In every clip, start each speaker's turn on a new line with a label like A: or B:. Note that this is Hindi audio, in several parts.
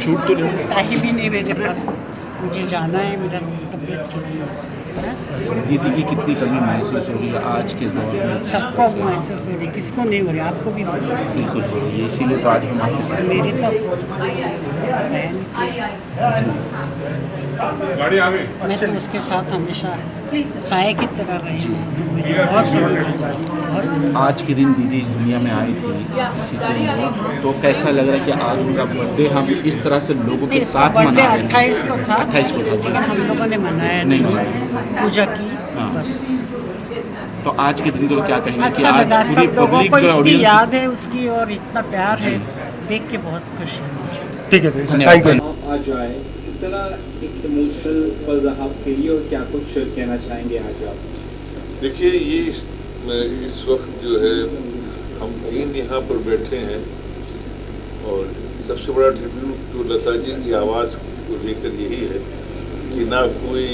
A: शूट तो नहीं
B: टाइम ही नहीं मेरे पास, मुझे जाना है, मेरा तबीयत ठीक नहीं है इसलिए, ना।
A: दीदी की कितनी कमी महसूस हो रही है आज के दौर में?
B: सबको महसूस हो रही, किसको नहीं हो रही, आपको भी हो रही है।
A: बिल्कुल हो रही है, इसीलिए तो आज हम आपके साथ
B: मेरी तो बहन थी, मैं तो उसके साथ हमेशा साए की तरह रही हूँ, तो मुझे बहुत
A: आज के दिन दीदी इस दुनिया में आई थी इसी दिन, तो कैसा लग रहा है कि आज उनका बर्थडे हम इस तरह से लोगों के साथ
B: बर्थडे
A: मना रहे हैं?
B: 28 को था,
A: 28 को था
B: लेकिन हम लोगों ने मनाया
A: नहीं
B: नहीं, पूजा की
A: हाँ।
B: बस।
A: तो आज के दिन को क्या कहेंगे कि
B: अच्छा
A: आज
B: लगा,
A: पूरी
B: सब लोगों
A: पब्लिक
B: को
A: जो
B: इतनी
A: ऑडियंस
B: याद है उसकी और इतना प्यार है, देख के बहुत खुशी है मुझे।
C: ठीक है,
A: धन्यवाद।
C: Thank you.
D: आ जाए, कितना एक इमोशनल पल रहा आपके लिए और क्या कुछ कहना चाहेंगे आज आप?
E: देखिए, ये इस वक्त जो है हम तीन यहाँ पर बैठे हैं और सबसे बड़ा ट्रिब्यूट तो लता जी की आवाज़ को लेकर यही है कि ना कोई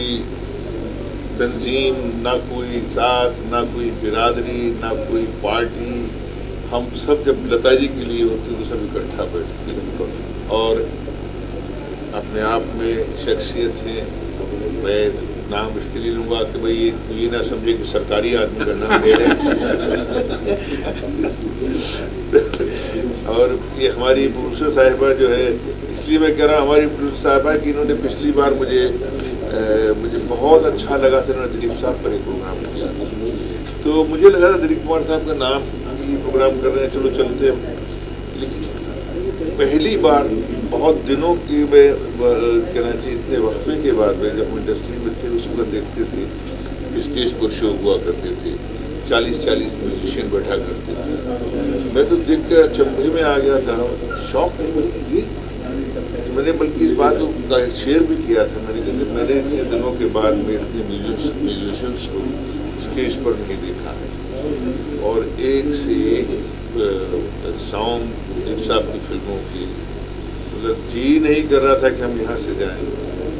E: तंजीम, ना कोई जात, ना कोई बिरादरी, ना कोई पार्टी, हम सब जब लता जी के लिए होते तो सब इकट्ठा बैठते हैं और अपने आप में शख्सियत है। मैं नाम इसलिए लूँगा कि भाई ये ना समझे कि सरकारी आदमी का नाम ले रहे हैं। और ये हमारी प्रोड्यूसर साहिबा जो है, इसलिए मैं कह रहा हूँ हमारी प्रोड्यूसर साहिबा कि इन्होंने पिछली बार मुझे बहुत अच्छा लगा था, इन्होंने दिलीप साहब पर एक प्रोग्राम किया था, तो मुझे लगा था दिलीप कुमार साहब का नाम ये प्रोग्राम कर रहे हैं, चलो चलते हैं। लेकिन पहली बार बहुत दिनों की मैं कहना चाहिए इतने वक्फे के बाद में जब हम इंडस्ट्री में थे उसको देखते थे, स्टेज पर शो हुआ करते थे, 40-40 म्यूजिशियन बैठा करते थे। मैं तो देख कर अचंभे में आ गया था, शौक ये मैंने बल्कि इस बात को शेयर भी किया था, मैंने कहा कि मैंने इतने दिनों के बाद में इतने म्यूजिशियंस को स्टेज पर नहीं देखा है और एक से एक सॉन्ग दिलीप साहब की फिल्मों की, मतलब जी नहीं कर रहा था कि हम यहाँ से जाएं।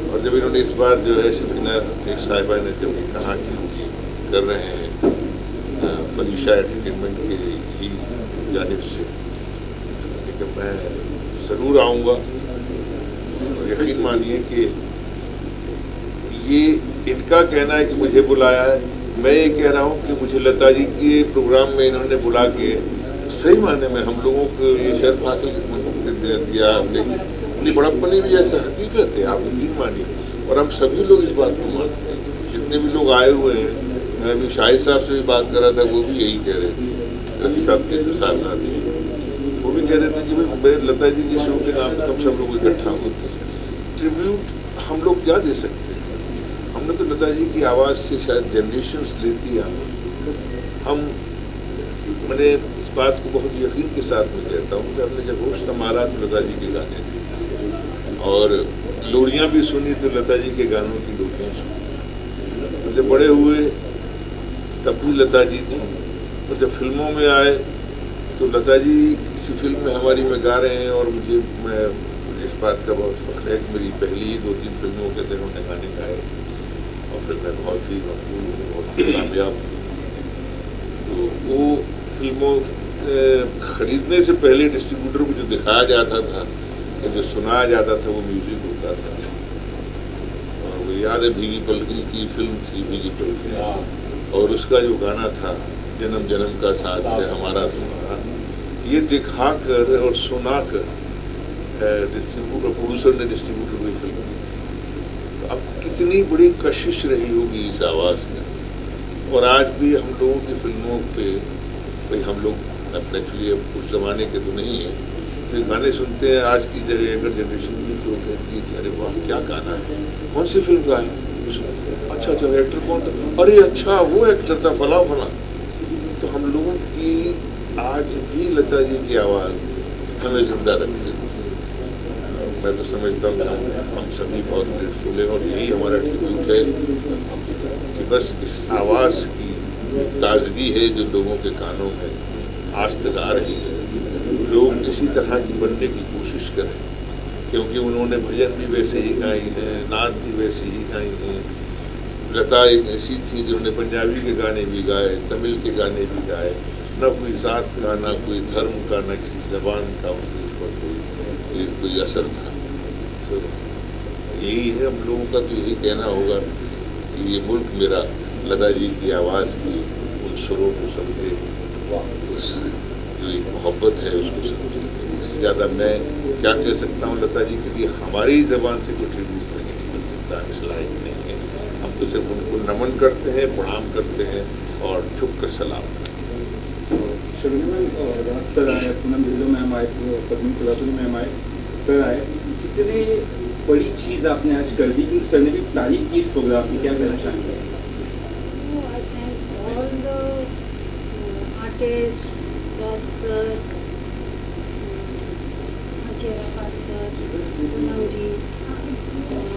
E: और जब इन्होंने इस बार जो है शफीना एक साहिबा ने जब कहा कि हम कर रहे हैं फरीशा एंटरटेनमेंट की ही जानिब से, तो मैं ज़रूर आऊँगा और यकीन मानिए कि ये इनका कहना है कि मुझे बुलाया है, मैं ये कह रहा हूँ कि मुझे लता जी के प्रोग्राम में इन्होंने बुला के सही मायने में हम लोगों को ये शर्फ हासिल दिया हमने, इतनी बड़प्पनी भी ऐसा हकीकत है, आप यकीन मानिए। और हम सभी लोग इस बात को मानते हैं, जितने भी लोग आए हुए हैं। मैं अभी शाहिद साहब से भी बात कर रहा था, वो भी यही कह रहे थे, रफी साहब के जो साथ थे वो भी कह रहे थे कि भाई लता जी के शो के नाम पर हम सब लोग इकट्ठा होते हैं। ट्रिब्यूट हम लोग क्या दे सकते हैं? हमने तो लता जी की आवाज़ से शायद जनरेशन्स लेती है हम मैंने इस बात को बहुत यकीन के साथ में कहता हूँ कि हमने जब होश संभाला तो लता जी के गाने थे और लोरियाँ भी सुनी तो लता जी के गानों की लोरियाँ सुनी। तो जब बड़े हुए तब भी लता जी थी, और जब फिल्मों में आए तो लता जी किसी फिल्म में हमारी में गा रहे हैं और मुझे इस बात का बहुत फख्र है कि मेरी पहली ही 2-3 फिल्मों के दिन उन्होंने गाने गाए और फिर मैं बहुत ही मकबूल हूँ, बहुत ही कामयाब हूँ। तो वो फिल्मों खरीदने से पहले डिस्ट्रीब्यूटर को जो दिखाया जाता था, जो सुनाया जाता था, वो म्यूज़िक होता था। और वो याद है भीगी पलकी की फिल्म थी, भीगी पलकी, और उसका जो गाना था जन्म जन्म का साथ है हमारा तुम्हारा, ये दिखा कर और सुना कर डिस्ट्रीब्यूटर प्रोड्यूसर ने डिस्ट्रीब्यूटर की फिल्म की थी। तो अब कितनी बड़ी कशिश रही होगी इस आवाज़ में। और आज भी हम लोगों की फिल्मों पे भाई हम लोग अपने एक्चुअली अब उस ज़माने के तो नहीं है, फिर गाने सुनते हैं आज की जगह अगर जनरेशन भी तो कहती है कि अरे वाह क्या गाना है, कौन सी फिल्म का है, अच्छा अच्छा एक्टर कौन था, अरे अच्छा वो एक्टर था फला फला। तो हम लोगों की आज भी लता जी की आवाज़ हमें जिंदा रखे। मैं तो समझता हूँ हम सभी बहुत ग्रेटफुल हैं और यही हमारा ट्रिब्यूट है कि बस इस आवाज़ की ताजगी है जो लोगों के कानों में आज तक आ रही है। लोग इसी तरह की बनने की कोशिश करें, क्योंकि उन्होंने भजन भी वैसे ही गाई हैं, नात भी वैसे ही गाई हैं। लता एक ऐसी थी जिन्होंने पंजाबी के गाने भी गाए, तमिल के गाने भी गाए, न कोई ज़ात का, ना कोई धर्म का, न किसी ज़बान का उनके ऊपर कोई असर था। तो यही है, हम लोगों का तो यही कहना होगा कि ये मुल्क मेरा लता जी की आवाज़ की उन सुरों को समझे, उस जो एक मोहब्बत है उसको समझे। इससे ज़्यादा मैं क्या कह सकता हूँ लता जी के लिए हमारी ज़बान से कोई ट्रिब्यूट नहीं निकल सकता, इस लायक नहीं है। हम तो सिर्फ उनको नमन करते हैं, प्रणाम करते हैं और झुक कर सलाम करते हैं।
D: शर्मिला मैम, राज सर आए, पूनम ढिल्लो मैम आए, पद्मिनी कुलकर्णी मैम आए, सर आए, कितने बड़ी चीज़ आपने आज कर दी कि सर ने भी तारीफ की इस प्रोग्राम की, क्या कहना चाहेंगे?
C: I thank all the artists, Raj sir, Ajay Rapat sir, Poonam जी और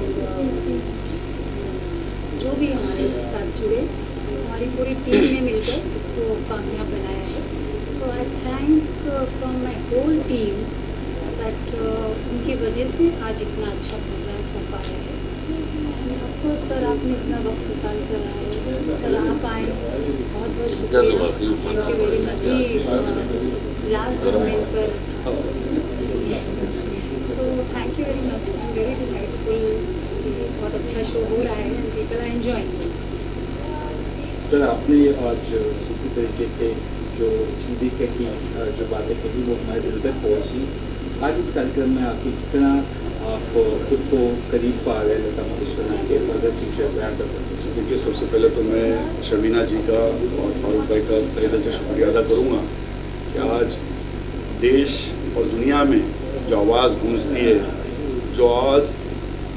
C: जो भी हमारे साथ जुड़े, हमारी पूरी टीम ने मिलकर इसको कामयाब बनाया है। तो I thank from my whole team that उनकी वजह से आज इतना अच्छा प्रोग्राम हो पाया है। ऑफकोर्स सर आपने इतना वक्त निकाल कर आए, सर आप आए, बहुत बहुत शुक्रिया, thank you very much ji. Last moment पर so thank you very much, I am very delightful, बहुत अच्छा शो हो रहा है and people are enjoying.
D: Sir आपने आज सूफी तरीके से जो चीज़ें कही, जो बातें कही वो हमारे दिल तक पहुँची। आज इस कार्यक्रम में आके कितना आप खुद को करीब पा रहे हैं लता मंगेशकर के, अगर फ्यूचर बयान कर सकते हैं?
F: देखिए, सबसे पहले तो मैं शर्मिना जी का और फारूक भाई का तहे दिल से शुक्रिया अदा करूँगा कि आज देश और दुनिया में जो आवाज़ गूंजती है, जो आवाज़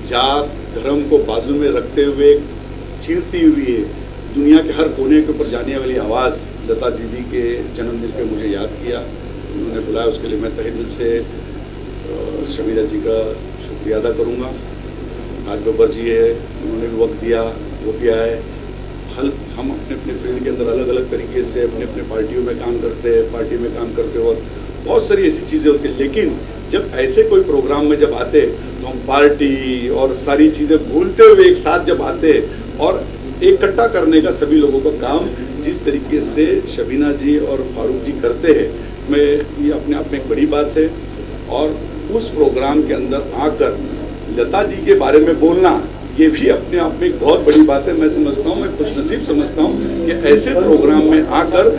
F: जात धर्म को बाजू में रखते हुए चीरती हुई है, दुनिया के हर कोने के ऊपर जाने वाली आवाज़ लता दीदी के जन्मदिन पे मुझे याद किया, उन्होंने बुलाया, उसके लिए मैं तहे दिल से शर्मिला जी का शुक्रिया अदा करूँगा। आज बब्बर जी है, उन्होंने भी वक्त दिया, वो भी आए। हम अपने अपने फील्ड के अंदर अलग अलग तरीके से अपने अपने पार्टियों में काम करते हैं, पार्टी में काम करते वक्त बहुत सारी ऐसी चीज़ें होती हैं, लेकिन जब ऐसे कोई प्रोग्राम में जब आते तो हम पार्टी और सारी चीज़ें भूलते हुए एक साथ जब आते और इकट्ठा करने का सभी लोगों का काम जिस तरीके से शर्मिला जी और फारूक जी करते हैं, मैं ये अपने आप में एक बड़ी बात है। और उस प्रोग्राम के अंदर आकर लता जी के बारे में बोलना, ये भी अपने आप में एक बहुत बड़ी बात है। मैं समझता हूँ, मैं खुशनसीब समझता हूँ कि ऐसे प्रोग्राम में आकर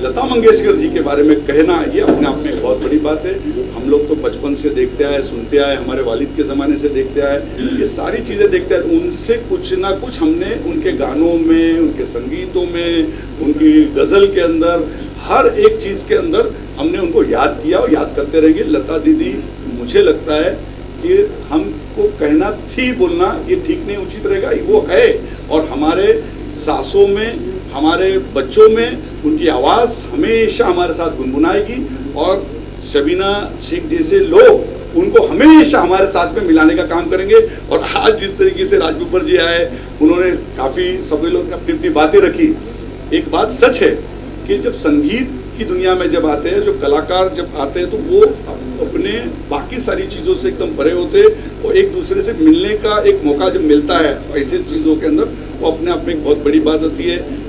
F: लता मंगेशकर जी के बारे में कहना, ये अपने आप में एक बहुत बड़ी बात है। हम लोग तो बचपन से देखते आए, सुनते आए, हमारे वालिद के ज़माने से देखते आए, ये सारी चीज़ें देखते आए, उनसे कुछ ना कुछ हमने उनके गानों में, उनके संगीतों में, उनकी गज़ल के अंदर, हर एक चीज़ के अंदर हमने उनको याद किया और याद करते रहेंगे। लता दीदी, मुझे लगता है कि हमको कहना थी बोलना ये ठीक नहीं, उचित रहेगा, वो है। और हमारे सासों में, हमारे बच्चों में उनकी आवाज़ हमेशा हमारे साथ गुनगुनाएगी और शबीना शेख जैसे लोग उनको हमेशा हमारे साथ में मिलाने का काम करेंगे। और आज जिस तरीके से राज बब्बर जी आए, उन्होंने काफ़ी सभी लोग अपनी अपनी बातें रखी। एक बात सच है कि जब संगीत की दुनिया में जब आते हैं, जो कलाकार जब आते हैं, तो वो अपने बाकी सारी चीज़ों से एकदम परे होते हैं और एक दूसरे से मिलने का एक मौका जब मिलता है ऐसे चीज़ों के अंदर, वो अपने आप में एक बहुत बड़ी बात होती है।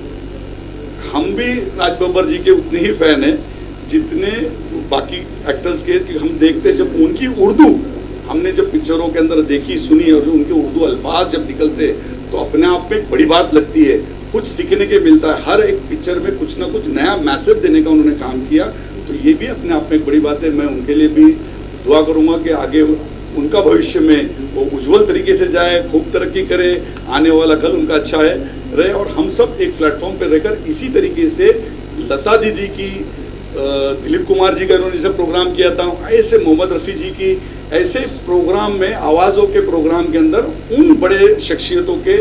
F: हम भी राज बब्बर जी के उतने ही फ़ैन हैं जितने बाकी एक्टर्स के, कि हम देखते जब उनकी उर्दू हमने जब पिक्चरों के अंदर देखी, सुनी, और उनके उर्दू अल्फाज जब निकलते तो अपने आप में एक बड़ी बात लगती है, कुछ सीखने के मिलता है। हर एक पिक्चर में कुछ ना कुछ नया मैसेज देने का उन्होंने काम किया, तो ये भी अपने आप में एक बड़ी बात है। मैं उनके लिए भी दुआ करूँगा कि आगे उनका भविष्य में वो उज्जवल तरीके से जाए, खूब तरक्की करे, आने वाला कल उनका अच्छा है रहे, और हम सब एक प्लेटफॉर्म पर रहकर इसी तरीके से लता दीदी की, दिलीप कुमार जी का इन्होंने जैसे प्रोग्राम किया था, ऐसे मोहम्मद रफ़ी जी की ऐसे प्रोग्राम में, आवाज़ों के प्रोग्राम के अंदर उन बड़े शख्सियतों के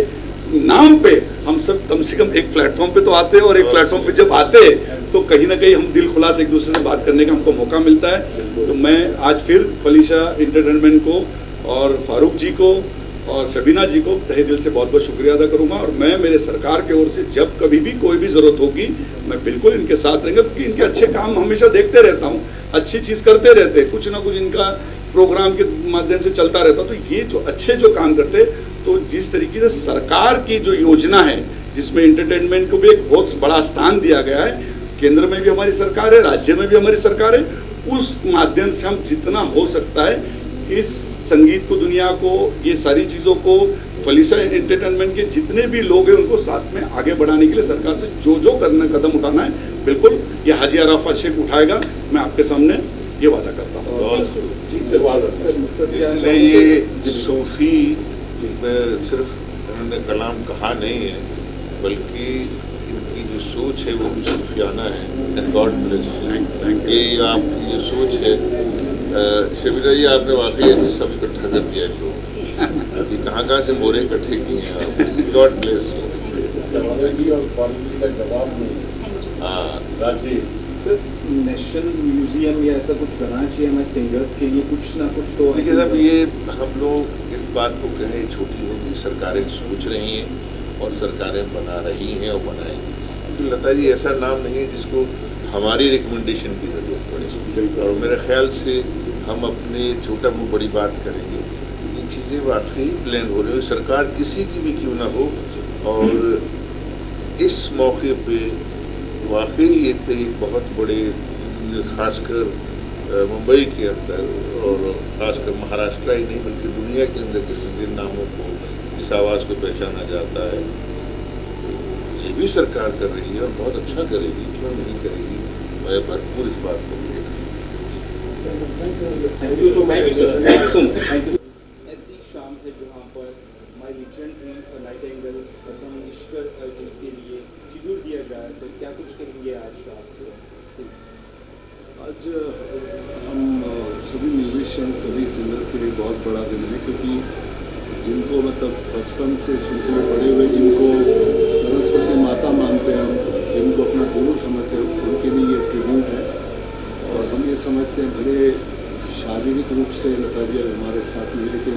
F: नाम पे हम सब कम से कम एक प्लेटफॉर्म पे तो आते हैं, और एक प्लेटफॉर्म पे जब आते हैं तो कहीं ना कहीं हम दिल खुलास एक दूसरे से बात करने का हमको मौका मिलता है। तो मैं आज फिर फलीशा एंटरटेनमेंट को और फारूक जी को और शबीना जी को तहे दिल से बहुत बहुत शुक्रिया अदा करूंगा। और मैं मेरे सरकार की ओर से जब कभी भी कोई भी ज़रूरत होगी मैं बिल्कुल इनके साथ रहेंगे, क्योंकि इनके अच्छे काम हमेशा देखते रहता हूँ, अच्छी चीज़ करते रहते हैं, कुछ ना कुछ इनका प्रोग्राम के माध्यम से चलता रहता। तो ये जो अच्छे जो काम करते, तो जिस तरीके से सरकार की जो योजना है जिसमें एंटरटेनमेंट को भी एक बहुत बड़ा स्थान दिया गया है, केंद्र में भी हमारी सरकार है, राज्य में भी हमारी सरकार है, उस माध्यम से हम जितना हो सकता है इस संगीत को, दुनिया को, ये सारी चीज़ों को, फलीसा एंटरटेनमेंट के जितने भी लोग हैं उनको साथ में आगे बढ़ाने के लिए सरकार से जो जो करना कदम उठाना है, बिल्कुल ये हाजी अराफात शेख उठाएगा। मैं आपके सामने ये वादा करता हूँ।
E: इसलिए ये सूफी में सिर्फ उन्होंने कलाम कहा नहीं है, बल्कि इनकी जो सोच है वो भी सूफियाना है। एंड गॉड ब्लेस ये आपकी जो सोच है। शबीना जी, आपने वाकई सब इकट्ठा कर दिया इनको। अभी कहाँ से मोरे इकट्ठे किए हैं आप। God bless
D: sir, national museum या ऐसा कुछ बनाना चाहिए हमारे सिंगर्स के लिए, कुछ ना कुछ तो।
E: देखिए साहब, ये हम लोग इस बात को कहें छोटी होगी, सरकारें सोच रही हैं और सरकारें बना रही हैं और बनाएंगी। क्योंकि लता जी ऐसा नाम नहीं है जिसको हमारी रिकमेंडेशन की ज़रूरत पड़े। और मेरे ख्याल से हम अपने छोटा मुँह बड़ी बात करेंगे। ये चीज़ें वाकई ब्लेंड हो रही हैं, सरकार किसी की भी क्यों ना हो। और इस मौके पे वाकई ये एक बहुत बड़े, खासकर मुंबई के अंदर और खासकर महाराष्ट्र ही नहीं बल्कि दुनिया के अंदर किसी जिन नामों को, इस आवाज़ को पहचाना जाता है, ये भी सरकार कर रही है और बहुत अच्छा करेगी। क्यों नहीं करेगी? मैं भरपूर इस बात को
D: थैंक यू सो मच। ऐसी शाम है जहाँ पर माय लेजेंडरी नाइटिंगेल्स लता मंगेशकर जी के लिए ट्रिब्यूट दिया जाए। सर, क्या कुछ करेंगे आज शाम से?
G: आज हम सभी म्यूजिशियन, सभी सिंगर्स के लिए बहुत बड़ा दिन है, क्योंकि जिनको मतलब बचपन से सुनते हुए बड़े हुए, जिनको सरस्वती माता मानते हैं हम, जिनको अपना गुरु समझते हैं, उनके लिए ये ट्रिब्यूट है। और हम ये समझते हैं बड़े शारीरिक रूप से लता जी हमारे साथ में, लेकिन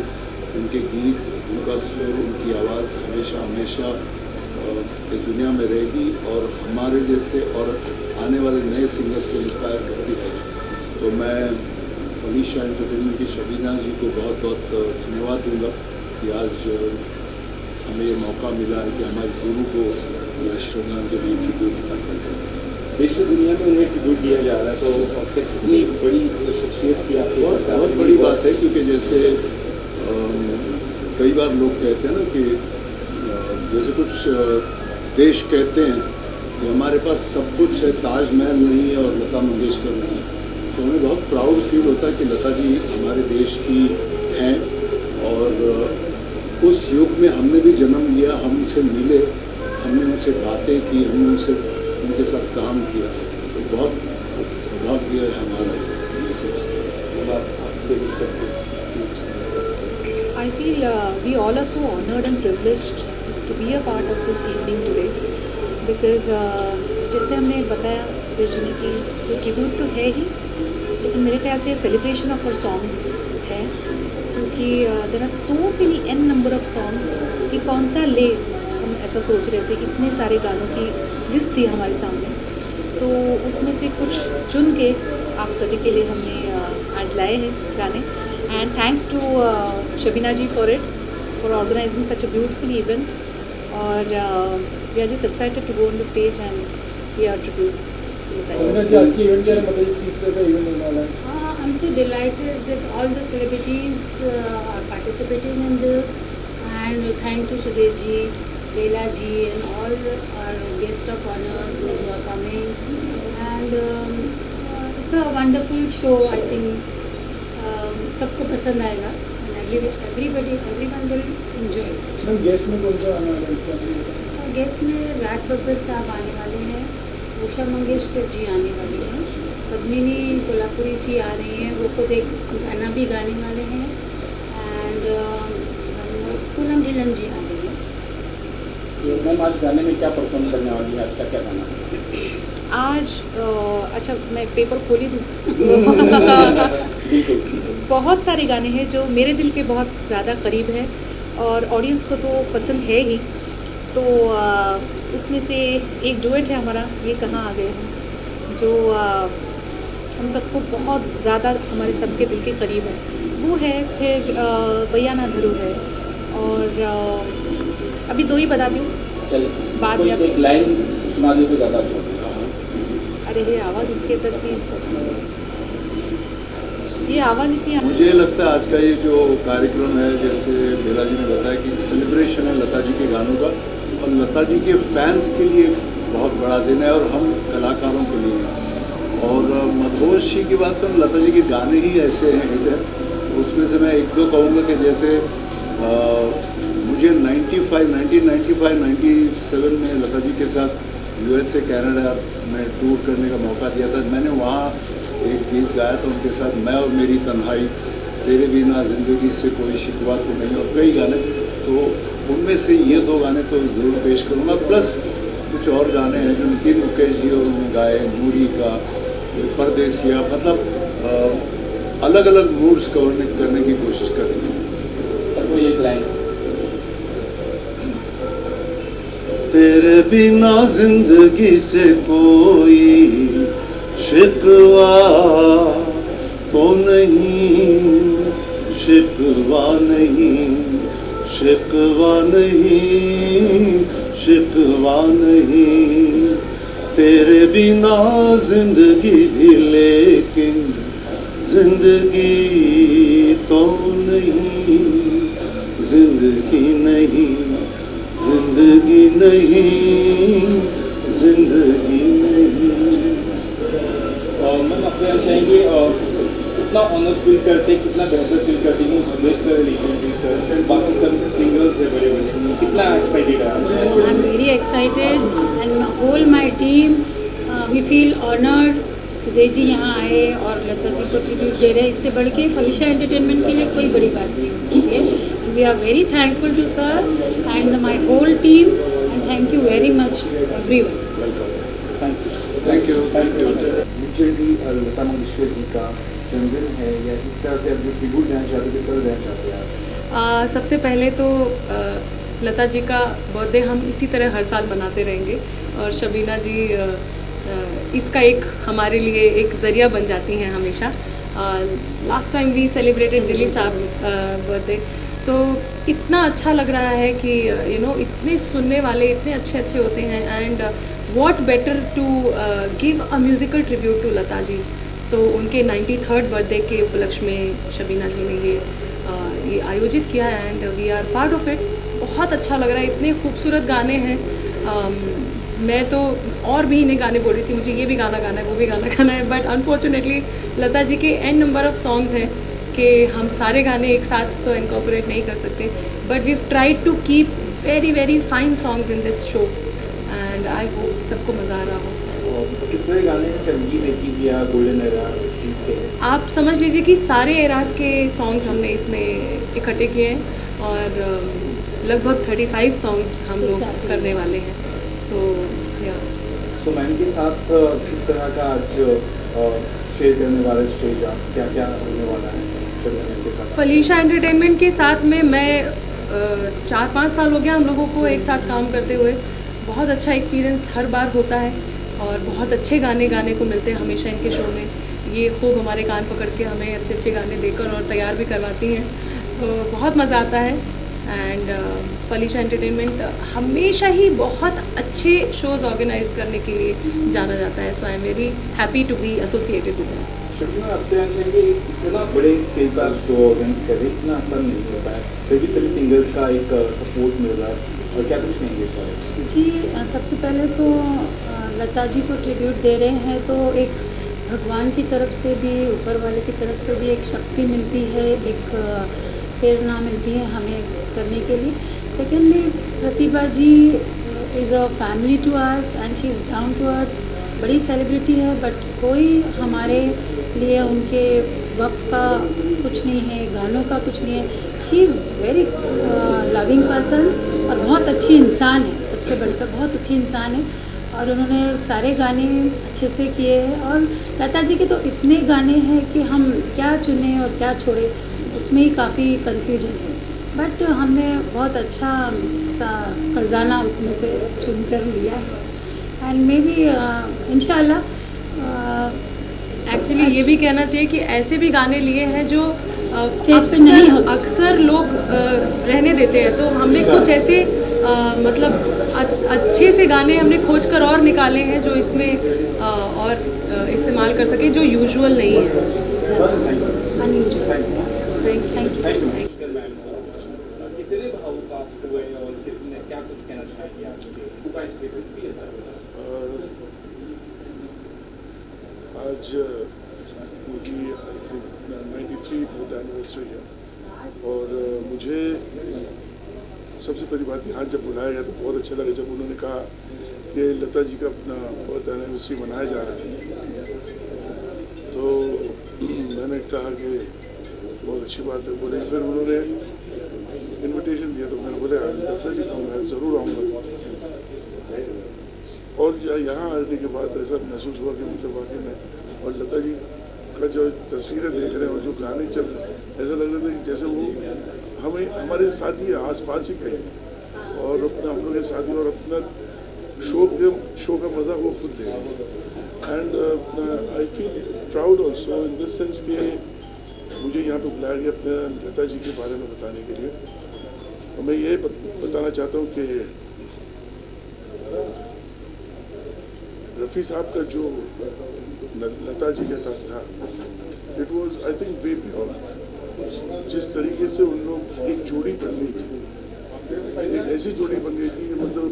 G: उनके गीत, उनका सुर, उनकी आवाज़ हमेशा हमेशा इस दुनिया में रहेगी और हमारे जैसे और आने वाले नए सिंगर्स को इंस्पायर करती है। तो मैं फलीसा एंटरटेनमेंट की शबीना जी को बहुत बहुत धन्यवाद दूंगा कि आज हमें ये मौका मिला है कि हमारे गुरु को श्रद्धांजलि ट्रिब्यूट अर्पण करें।
D: देश दुनिया में उन्हें ट्रिब्यूट दिया जा रहा है, तो कितनी बड़ी शख्सियत की आपकी
G: बहुत बड़ी बात है, क्योंकि जैसे कई बार लोग कहते हैं ना कि जैसे कुछ देश कहते हैं कि हमारे पास सब कुछ है, ताजमहल नहीं है और लता मंगेशकर नहीं है। तो हमें बहुत प्राउड फील होता है कि लता जी हमारे देश की हैं और उस युग में हमने भी जन्म लिया, हम उनसे मिले, हमने उनसे बातें की, हमने उनके साथ काम किया। तो बहुत सौभाग्य है हमारा ये समझते।
C: I feel we all are so honored and privileged to be a part of this evening today because जैसे हमने बताया सुदेश जी ने कि ये ट्रिब्यूट तो है ही, लेकिन मेरे ख्याल से सेलिब्रेशन ऑफ आवर सॉन्ग्स है, क्योंकि there are so many an number of songs कि कौन सा ले। हम ऐसा सोच रहे थे, इतने सारे गानों की लिस्ट थी हमारे सामने, तो उसमें से कुछ चुन के आप सभी के लिए हमने आज लाए हैं गाने। And thanks to Shabina ji for organizing such a beautiful event. और we are just excited to go on the stage and pay our tributes to Lata ji. I'm so delighted that all the celebrities are participating in this, and thank to Sudesh ji, Leela ji, and all our guest of honors, those who are coming. And it's a wonderful show. I think सबको पसंद आएगा and everyone will enjoy it.
D: Guest में कौन सा आने वाला है?
C: गेस्ट में राज बब्बर साहब आने वाले हैं, उषा मंगेशकर जी आने वाली हैं, पद्मिनी कोल्हापुरी जी आ रही हैं, वो खुद एक गाना भी गाने वाले हैं, एंड पूनम ढिलन जी आ रही हैं।
A: मैम, आज गाने में क्या परफॉर्म करने वाली है? आज का क्या गाना है?
C: आज अच्छा, मैं पेपर खोली दूँ बहुत सारे गाने हैं जो मेरे दिल के बहुत ज़्यादा करीब है और ऑडियंस को तो पसंद है ही। तो उसमें से एक डुएट है हमारा, ये कहाँ आ गए हम, जो हम सबको बहुत ज़्यादा हमारे सबके दिल के करीब है, वो है। फिर भैया ना धरू है, और अभी दो ही बताती हूँ, बाद में आप
A: लाइन सुना दो तो ज़्यादा अच्छा।
C: अरे ये आवाज़ उनके तक भी ये आवाज़ इतनी
G: मुझे लगता है आज का ये जो कार्यक्रम है, जैसे बेला जी ने बताया कि सेलिब्रेशन है लता जी के गानों का, और लता जी के फैंस के लिए बहुत बड़ा दिन है और हम कलाकारों के लिए भी। और मधोश जी की बात करूँ, लता जी के गाने ही ऐसे हैं इधर, उसमें से मैं एक दो कहूँगा कि जैसे मुझे 1995-97 में लता जी के साथ USA कनाडा में टूर करने का मौका दिया था। मैंने वहाँ एक गीत गाया था उनके साथ, मैं और मेरी तन्हाई, तेरे बिना ज़िंदगी से कोई शिकवा तो नहीं, और कई गाने। तो उनमें से ये दो गाने तो ज़रूर पेश करूँगा, प्लस कुछ और गाने हैं जो नितिन मुकेश जी और उन्होंने गाए, नूरी का, परदेसिया, मतलब अलग अलग मूड्स कवर करने की कोशिश करेंगे।
D: कोई एक लाइन।
G: तेरे बिना जिंदगी से कोई शिकवा तो नहीं, शिकवा नहीं, शिकवा नहीं, शिकवा नहीं, तेरे बिना जिंदगी भी लेकिन जिंदगी तो नहीं, जिंदगी नहीं, जिंदगी नहीं, जिंदगी नहीं।
D: मैम आपसे जानना चाहेंगे कितना ऑनर फील करते, कितना बेहतर फील करते हैं सुरेश सर, लीजेंडरी सर, बाकी सब सिंगर्स है बड़े बड़े, कितना एक्साइटेड है?
C: I am very excited and whole my team we feel honoured. Sudesh ji यहाँ आए और लता जी को ट्रिब्यूट दे रहे हैं, इससे बढ़ के फलिशा एंटरटेनमेंट के लिए कोई बड़ी बात नहीं हो सकती है। We are very thankful to sir and my whole team, and thank you very much everyone.
G: Thank you.
D: Legendary Lata Mangeshkar ji का जन्मदिन है, या इस तरह से आप जो ट्रिब्यूट देना चाहते हैं, सर देना चाहते हैं?
H: सबसे पहले तो लता जी का बर्थडे हम इसी तरह हर साल मनाते रहेंगे, और शबीना जी इसका एक हमारे लिए एक ज़रिया बन जाती हैं हमेशा। Last time we celebrated Delhi Sahab birthday, तो इतना अच्छा लग रहा है कि यू नो इतने सुनने वाले इतने अच्छे अच्छे होते हैं, and what better to give a musical tribute to Lata ji. तो उनके 93rd बर्थडे के उपलक्ष्य में शबीना जी ने ये आयोजित किया है, and we are part of it. बहुत अच्छा लग रहा है, इतने खूबसूरत गाने हैं। मैं तो और भी इन्हें गाने बोल रही थी, मुझे ये भी गाना गाना है, वो भी गाना गाना है, बट अनफॉर्चुनेटली लता जी के एन नंबर ऑफ सॉन्ग्स हैं कि हम सारे गाने एक साथ तो इनकॉर्पोरेट नहीं कर सकते, but we tried to keep very very fine songs in this show, and I hope सबको मज़ा आ रहा हो।
D: किस तरह गाने 70s 80s या गोल्डन एरा 60s के?
H: आप समझ लीजिए कि सारे एराज के सॉन्ग्स हमने इसमें इकट्ठे किए हैं, और लगभग 35 सॉन्ग्स हम लोग करने वाले हैं।
D: सो मैम के साथ किस तरह का आज शेयर करने वाला स्टेज, आप क्या क्या होने वाला है शबीना के साथ?
H: फलिशा एंटरटेनमेंट के साथ में मैं 4-5 साल हो गया हम लोगों को एक साथ काम करते हुए। बहुत अच्छा एक्सपीरियंस हर बार होता है, और बहुत अच्छे गाने गाने को मिलते हैं हमेशा इनके शो में। ये खूब हमारे कान पकड़ के हमें अच्छे अच्छे गाने देकर और तैयार भी करवाती हैं, तो बहुत मज़ा आता है। एंड फलिशा एंटरटेनमेंट हमेशा ही बहुत अच्छे शोज़ ऑर्गेनाइज करने के लिए जाना जाता है, so I am very happy to be associated with that.
D: Shabina, आपसे जानना चाहेंगे, इतना बड़े स्केल पर शो ऑर्गेनाइज करें, इतना आसान नहीं होता है, फिर भी सभी सिंगर्स का एक सपोर्ट मिल रहा है, और क्या कुछ कहेंगे इस बारे में?
C: जी, सबसे पहले तो लता जी को ट्रिब्यूट दे रहे हैं, तो एक भगवान की तरफ से भी, ऊपर वाले की तरफ से भी एक शक्ति मिलती है, एक प्रेरणा मिलती है हमें करने के लिए। Secondly, Pratibha ji is a family to us and she is down to earth. बड़ी सेलिब्रिटी है, बट कोई हमारे लिए उनके वक्त का कुछ नहीं है, गानों का कुछ नहीं है। She is very loving person और बहुत अच्छी इंसान है, सबसे बढ़कर बहुत अच्छी इंसान है, और उन्होंने सारे गाने अच्छे से किए हैं। और लता जी के तो इतने गाने हैं कि हम क्या चुनें और क्या छोड़ें, उसमें ही काफ़ी कन्फ्यूजन है, बट हमने बहुत अच्छा सा खजाना उसमें से चुन कर लिया है, एंड मे बी इंशाल्लाह।
H: एक्चुअली ये भी कहना चाहिए कि ऐसे भी गाने लिए हैं जो
C: स्टेज पे नहीं होते,
H: अक्सर लोग रहने देते हैं, तो हमने कुछ ऐसे मतलब अच्छे से गाने हमने खोज कर और निकाले हैं जो इसमें और इस्तेमाल कर सके, जो यूजुअल नहीं है।
I: 3 बर्थ एनिवर्सरी है और मुझे सबसे पहली बात यहाँ जब बुलाया गया तो बहुत अच्छा लगा जब उन्होंने कहा कि लता जी का अपना बर्थ एनिवर्सरी मनाया जा रहा है। तो मैंने कहा कि बहुत अच्छी बात है। बोले फिर उन्होंने इनविटेशन दिया तो मैंने बोले डेफिनेटली मैं ज़रूर आऊँगा। और यहाँ आने के बाद ऐसा महसूस हुआ कि मतलब वाकई में और लता जी का जो तस्वीरें देख रहे हैं और जो गाने चल रहे हैं ऐसा लग रहा था कि जैसे वो हमारे साथ ही आस-पास ही कहीं हैं और अपना हम लोग के साथ ही और अपना शो का मज़ा वो खुद ले रहे हैं। And I feel proud also in this sense कि मुझे यहाँ पे बुलाया गया अपने लता जी के बारे में बताने के लिए। और मैं ये बताना चाहता हूँ कि रफ़ी साहब का जो लता जी के साथ था it was I think way beyond. जिस तरीके से उन लोग एक जोड़ी बन गई थी, एक ऐसी जोड़ी बन गई थी कि मतलब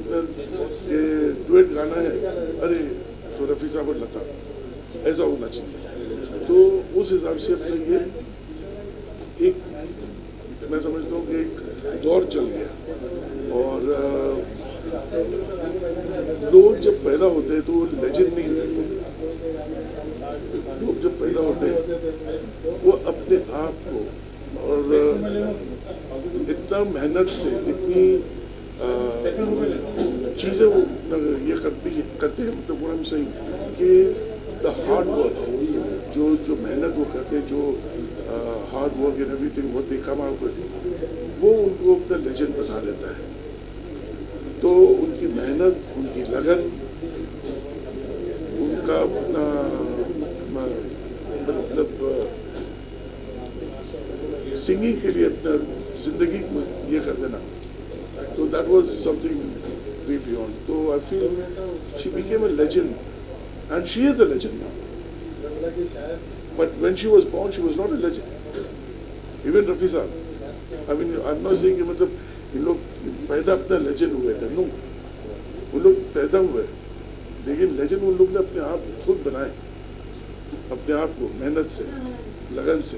I: कि डुएट गाना है अरे तो रफ़ी साहब और लता ऐसा होना चाहिए। तो उस हिसाब से अपने ये एक मैं समझता हूँ कि एक दौर चल गया। और लोग जब पैदा होते हैं तो वो लेजेंड नहीं रहते। लोग जब पैदा होते हैं वो अपने आप को और इतना मेहनत से इतनी चीज़ें वो ये करते हैं मतलब वो हम सही कि द हार्ड वर्क जो मेहनत वो करते हैं, जो हार्ड वर्क एंड एवरीथिंग वो देखा वो उनको अपना लेजेंड बना देता है। तो उनकी मेहनत, उनकी लगन, उनका अपना मतलब सिंगिंग के लिए अपना ज़िंदगी ये कर देना, तो that was something way beyond. तो I feel she became a legend and she is a legend now, but when she was born she was not a legend. Even Rafi sahab, I mean I am not saying कि मतलब इन लोग पैदा अपना लेजेंड हुए थे, नो, वो लोग पैदा हुए लेकिन लेजेंड उन लोग ने अपने आप खुद बनाए, अपने आप को मेहनत से, लगन से।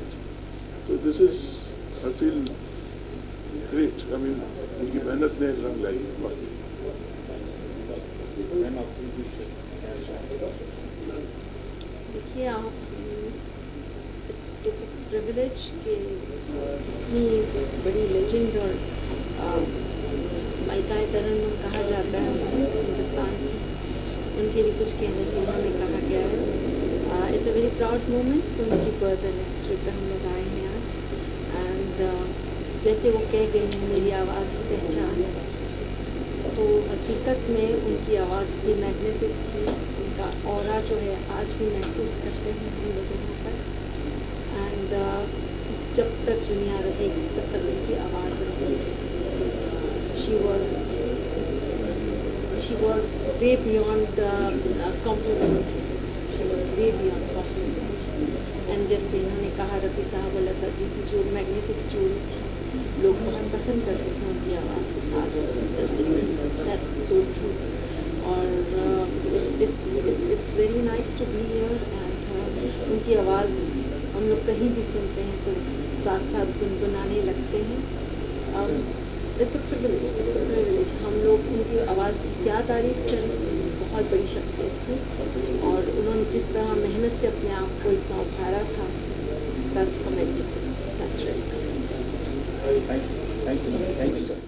I: तो this is I feel great. I mean उनकी मेहनत ने रंग लाई है बाकी।
H: देखिए आप इट्स अ प्रिविलेज कि इतनी बड़ी लेजेंड और माइका तरन्नुम कहा जाता है हिंदुस्तान में, उनके लिए कुछ कहने के लिए हमें कहा गया है। It's a very proud moment कि उनकी बर्थ एनिवर्सरी पर हम लोग आए हैं आज। एंड जैसे वो कह गई हैं मेरी आवाज़ की पहचान है, तो हकीकत में उनकी आवाज़ इतनी मैग्नेटिक थी, उनका ऑरा जो है आज भी महसूस करते हैं हम लोग यहाँ पर। एंड जब तक दुनिया रहेगी तब तक उनकी आवाज़ रहेगी। She was way beyond compliments. She was way beyond compliments. And जैसे इन्होंने कहा रफ़ी साहब और लता जी की जो मैग्नेटिक जोड़ी थी, लोग बहुत पसंद करते थे उनकी आवाज़ के साथ। That's so true. और it's very nice to be here and उनकी आवाज़ हम लोग कहीं भी सुनते हैं तो साथ साथ गुनगुनाने लगते हैं। It's a privilege. हम लोग उनकी आवाज़ की क्या तारीफ़ करें, बहुत बड़ी शख्सियत थी और उन्होंने जिस तरह मेहनत से अपने आप को इतना उभारा था, that's commendable, that's right.
D: Thank you sir.